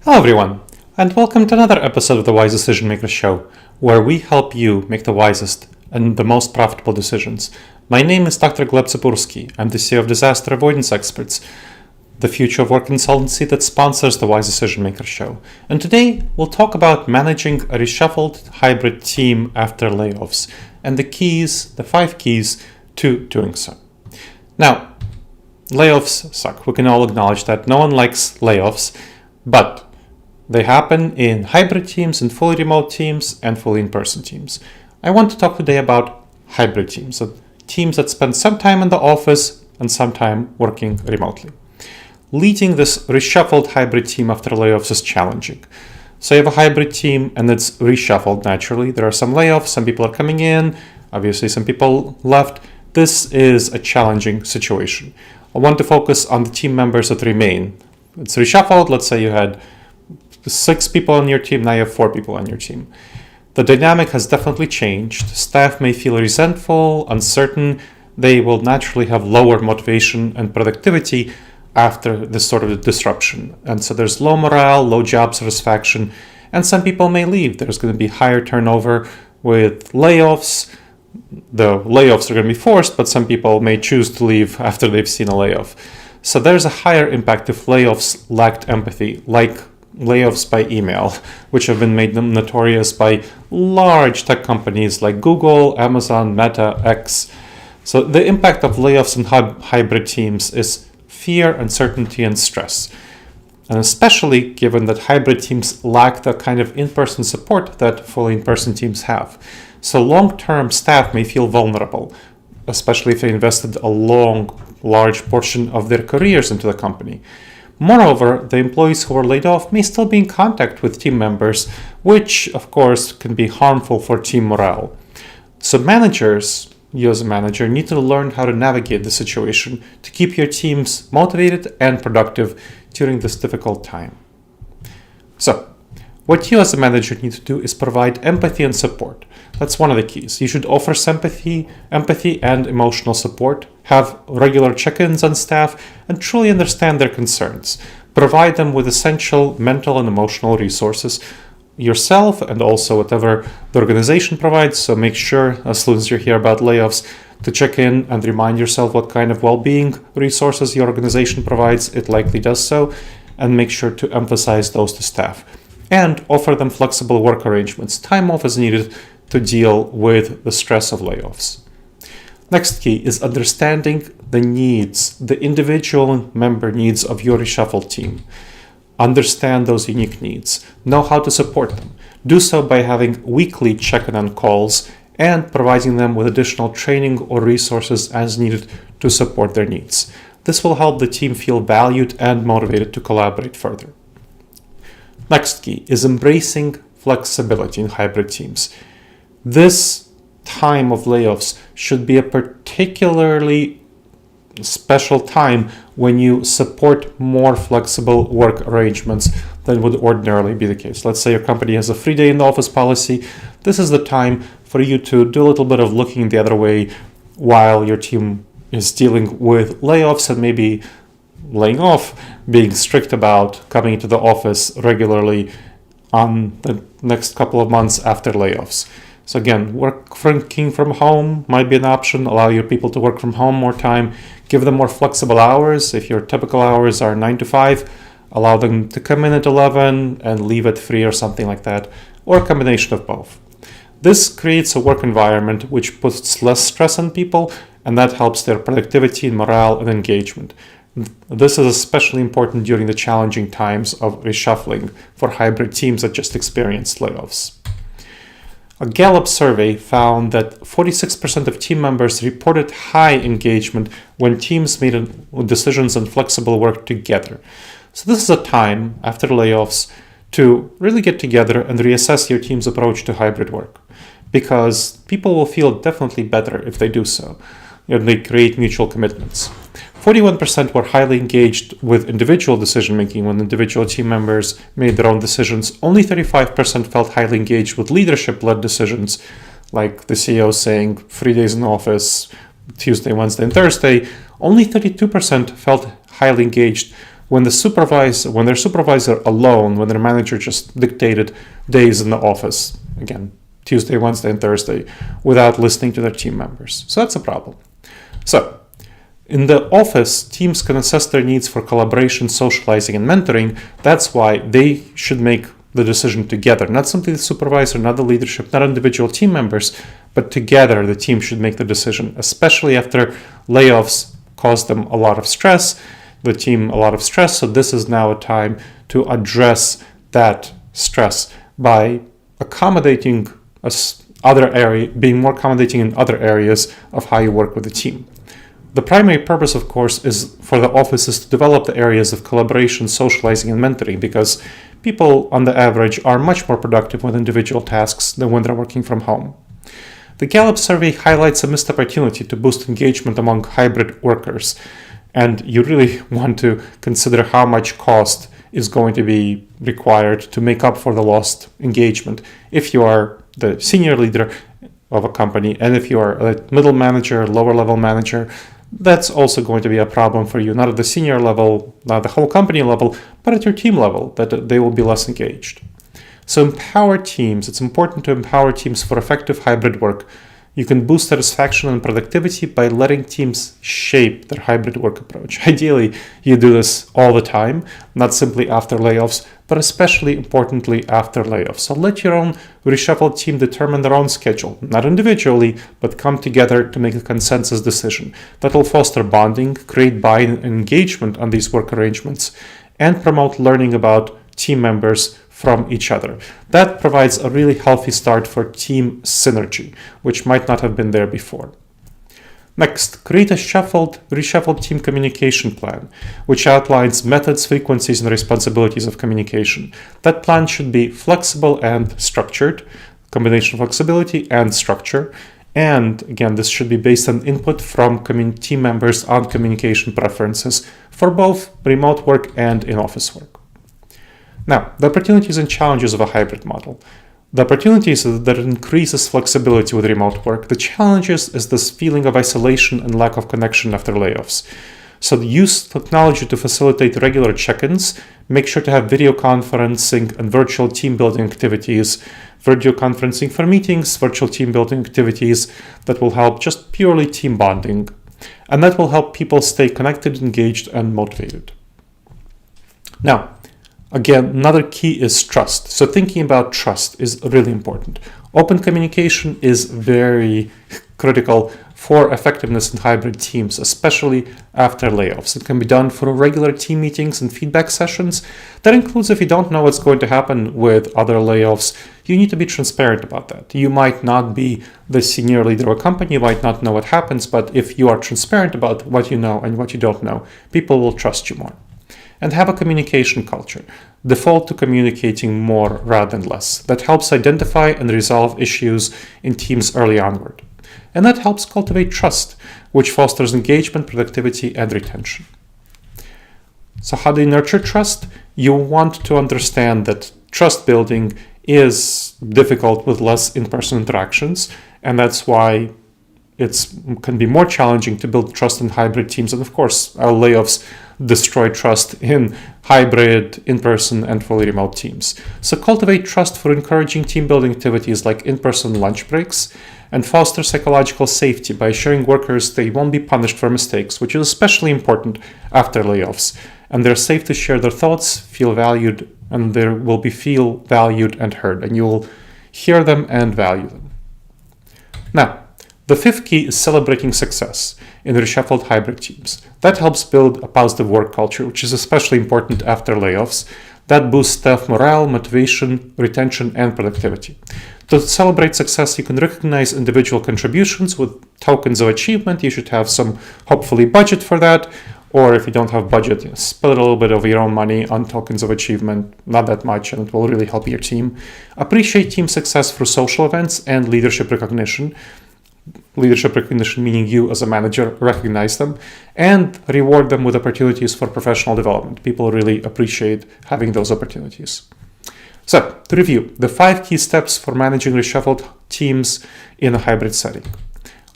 Hello everyone, and welcome to another episode of the Wise Decision Maker Show, where we help you make the wisest and the most profitable decisions. My name is Dr. Gleb Tsipursky. I'm the CEO of Disaster Avoidance Experts, the future of work consultancy that sponsors the Wise Decision Maker Show. And today we'll talk about managing a reshuffled hybrid team after layoffs and the 5 keys to doing so. Now, layoffs suck. We can all acknowledge that. No one likes layoffs, but they happen in hybrid teams, in fully remote teams, and fully in-person teams. I want to talk today about hybrid teams, so teams that spend some time in the office and some time working remotely. Leading this reshuffled hybrid team after layoffs is challenging. So you have a hybrid team and it's reshuffled naturally. There are some layoffs, some people are coming in, obviously some people left. This is a challenging situation. I want to focus on the team members that remain. It's reshuffled. Let's say you had 6 people on your team, now you have 4 people on your team. The dynamic has definitely changed. Staff may feel resentful, uncertain. They will naturally have lower motivation and productivity after this sort of disruption. And so there's low morale, low job satisfaction, and some people may leave. There's going to be higher turnover with layoffs. The layoffs are going to be forced, but some people may choose to leave after they've seen a layoff. So there's a higher impact if layoffs lacked empathy, like layoffs by email, which have been made notorious by large tech companies like Google, Amazon, Meta, X. So the impact of layoffs in hybrid teams is fear, uncertainty, and stress. And especially given that hybrid teams lack the kind of in-person support that fully in-person teams have. So long-term staff may feel vulnerable, especially if they invested a large portion of their careers into the company. Moreover, the employees who were laid off may still be in contact with team members, which of course can be harmful for team morale. So managers, you as a manager, need to learn how to navigate the situation to keep your teams motivated and productive during this difficult time. So, what you as a manager need to do is provide empathy and support. That's one of the keys. You should offer empathy and emotional support, have regular check-ins on staff, and truly understand their concerns. Provide them with essential mental and emotional resources yourself and also whatever the organization provides. So make sure, as soon as you hear about layoffs, to check in and remind yourself what kind of well-being resources your organization provides. It likely does so, and make sure to emphasize those to staff. And offer them flexible work arrangements. Time off is needed to deal with the stress of layoffs. Next key is understanding the needs, the individual member needs of your reshuffled team. Understand those unique needs. Know how to support them. Do so by having weekly check-in on calls and providing them with additional training or resources as needed to support their needs. This will help the team feel valued and motivated to collaborate further. Next key is embracing flexibility in hybrid teams. This time of layoffs should be a particularly special time when you support more flexible work arrangements than would ordinarily be the case. Let's say your company has a 3-day in the office policy. This is the time for you to do a little bit of looking the other way while your team is dealing with layoffs and maybe laying off, being strict about coming to the office regularly on the next couple of months after layoffs. So again, working from home might be an option. Allow your people to work from home more time. Give them more flexible hours. If your typical hours are 9 to 5, allow them to come in at 11 and leave at 3 or something like that, or a combination of both. This creates a work environment which puts less stress on people, and that helps their productivity and morale and engagement. This is especially important during the challenging times of reshuffling for hybrid teams that just experienced layoffs. A Gallup survey found that 46% of team members reported high engagement when teams made decisions on flexible work together. So this is a time after layoffs to really get together and reassess your team's approach to hybrid work, because people will feel definitely better if they do so. They create mutual commitments. 41% were highly engaged with individual decision-making when individual team members made their own decisions. Only 35% felt highly engaged with leadership-led decisions, like the CEO saying 3 days in office, Tuesday, Wednesday, and Thursday. Only 32% felt highly engaged when their supervisor alone, when their manager just dictated days in the office, again, Tuesday, Wednesday, and Thursday, without listening to their team members. So that's a problem. So in the office, teams can assess their needs for collaboration, socializing, and mentoring. That's why they should make the decision together, not simply the supervisor, not the leadership, not individual team members, but together the team should make the decision, especially after layoffs caused them a lot of stress, the team a lot of stress. So this is now a time to address that stress by accommodating being more accommodating in other areas of how you work with the team. The primary purpose, of course, is for the offices to develop the areas of collaboration, socializing, and mentoring, because people, on the average, are much more productive with individual tasks than when they're working from home. The Gallup survey highlights a missed opportunity to boost engagement among hybrid workers, and you really want to consider how much cost is going to be required to make up for the lost engagement if you are the senior leader of a company, and if you are a middle manager, lower level manager, that's also going to be a problem for you, not at the senior level, not the whole company level, but at your team level, that they will be less engaged. So empower teams. It's important to empower teams for effective hybrid work. You can boost satisfaction and productivity by letting teams shape their hybrid work approach. Ideally, you do this all the time, not simply after layoffs, but especially importantly after layoffs. So let your own reshuffled team determine their own schedule, not individually, but come together to make a consensus decision. That will foster bonding, create buy-in and engagement on these work arrangements, and promote learning about team members from each other. That provides a really healthy start for team synergy, which might not have been there before. Next, create a reshuffled team communication plan, which outlines methods, frequencies, and responsibilities of communication. That plan should be flexible and structured, combination of flexibility and structure. And again, this should be based on input from team members on communication preferences for both remote work and in-office work. Now, the opportunities and challenges of a hybrid model. The opportunities is that it increases flexibility with remote work. The challenges is this feeling of isolation and lack of connection after layoffs. So use technology to facilitate regular check-ins. Make sure to have video conferencing and virtual team building activities, video conferencing for meetings, virtual team building activities that will help just purely team bonding. And that will help people stay connected, engaged, and motivated. Now, again, another key is trust. So thinking about trust is really important. Open communication is very critical for effectiveness in hybrid teams, especially after layoffs. It can be done through regular team meetings and feedback sessions. That includes if you don't know what's going to happen with other layoffs, you need to be transparent about that. You might not be the senior leader of a company, you might not know what happens, but if you are transparent about what you know and what you don't know, people will trust you more. And have a communication culture. Default to communicating more rather than less. That helps identify and resolve issues in teams early onward. And that helps cultivate trust, which fosters engagement, productivity, and retention. So how do you nurture trust? You want to understand that trust building is difficult with less in-person interactions, and that's why it can be more challenging to build trust in hybrid teams. And of course, our layoffs destroy trust in hybrid, in-person, and fully remote teams. So cultivate trust for encouraging team building activities like in-person lunch breaks, and foster psychological safety by assuring workers they won't be punished for mistakes, which is especially important after layoffs. And they're safe to share their thoughts, feel valued, and they will feel valued and heard, and you will hear them and value them. Now, the fifth key is celebrating success in reshuffled hybrid teams. That helps build a positive work culture, which is especially important after layoffs. That boosts staff morale, motivation, retention, and productivity. To celebrate success, you can recognize individual contributions with tokens of achievement. You should have some, hopefully, budget for that. Or if you don't have budget, split a little bit of your own money on tokens of achievement, not that much, and it will really help your team. Appreciate team success through social events and leadership recognition. Leadership recognition meaning you as a manager recognize them and reward them with opportunities for professional development. People really appreciate having those opportunities. So, to review, the 5 key steps for managing reshuffled teams in a hybrid setting.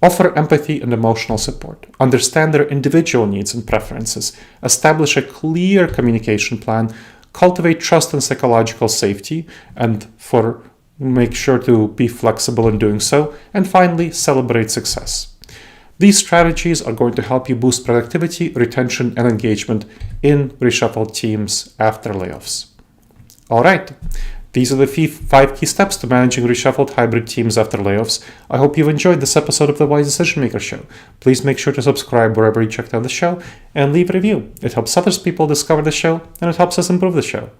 Offer empathy and emotional support. Understand their individual needs and preferences. Establish a clear communication plan. Cultivate trust and psychological safety, and make sure to be flexible in doing so. And finally, celebrate success. These strategies are going to help you boost productivity, retention, and engagement in reshuffled teams after layoffs. All right. These are the 5 key steps to managing reshuffled hybrid teams after layoffs. I hope you've enjoyed this episode of the Wise Decision Maker Show. Please make sure to subscribe wherever you checked out the show and leave a review. It helps other people discover the show, and it helps us improve the show.